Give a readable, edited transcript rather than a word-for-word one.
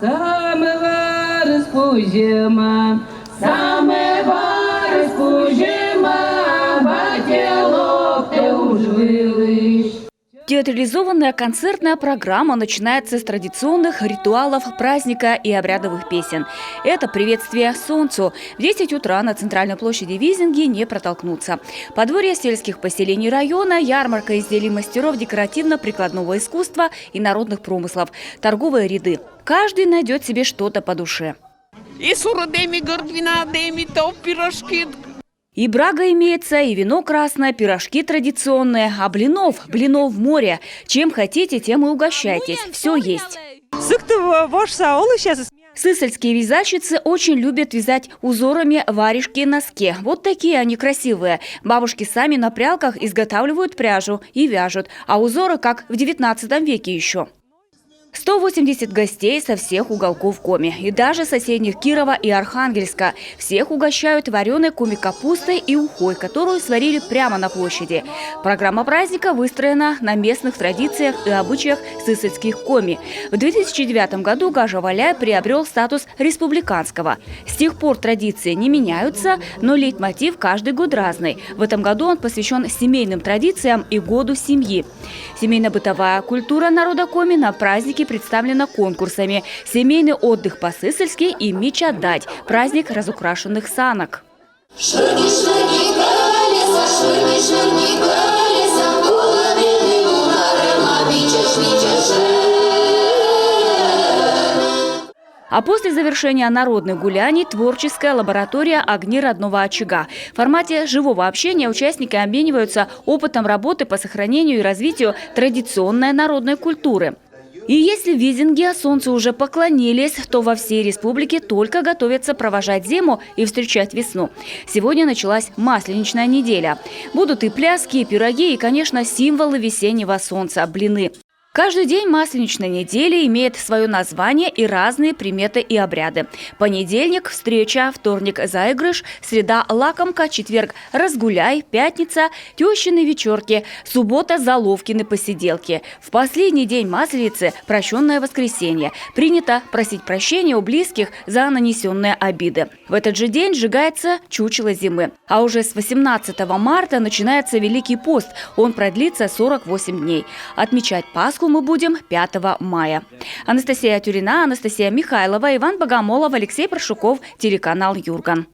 Самого распузима, бателок ты уж вылышь. Театрализованная концертная программа начинается с традиционных ритуалов праздника и обрядовых песен. Это приветствие солнцу. В 10 утра на центральной площади Визинги не протолкнуться. Подворье сельских поселений района, ярмарка изделий мастеров декоративно-прикладного искусства и народных промыслов, торговые ряды. Каждый найдет себе что-то по душе. И суродеми, гордвина, деми, топ, пирожки. И брага имеется, и вино красное, пирожки традиционные, а блинов в море. Чем хотите, тем и угощайтесь. Все есть. Сысольские вязальщицы очень любят вязать узорами варежки и носки. Вот такие они красивые. Бабушки сами на прялках изготавливают пряжу и вяжут, а узоры как в 19 веке еще. 180 гостей со всех уголков Коми и даже соседних Кирова и Архангельска. Всех угощают вареной коми-капустой и ухой, которую сварили прямо на площади. Программа праздника выстроена на местных традициях и обычаях сысольских Коми. В 2009 году Гажа-Валяй приобрел статус республиканского. С тех пор традиции не меняются, но лейтмотив каждый год разный. В этом году он посвящен семейным традициям и году семьи. Семейно-бытовая культура народа Коми на празднике представлена конкурсами «Семейный отдых по-сысольски» и «Меча-дать» – праздник разукрашенных санок. А после завершения народных гуляний творческая лаборатория «Огни родного очага». В формате живого общения участники обмениваются опытом работы по сохранению и развитию традиционной народной культуры. И если в Визинге солнцу уже поклонились, то во всей республике только готовятся провожать зиму и встречать весну. Сегодня началась масленичная неделя. Будут и пляски, и пироги, и, конечно, символы весеннего солнца – блины. Каждый день масленичной недели имеет свое название и разные приметы и обряды. Понедельник – встреча, вторник – заигрыш, среда – лакомка, четверг – разгуляй, пятница – тещины вечерки, суббота – заловкины посиделки. В последний день Масленицы – прощенное воскресенье. Принято просить прощения у близких за нанесенные обиды. В этот же день сжигается чучело зимы. А уже с 18 марта начинается Великий пост. Он продлится 48 дней. Отмечать Пасху мы будем 5 мая. Анастасия Тюрина, Анастасия Михайлова, Иван Богомолов, Алексей Паршуков, телеканал Юрган.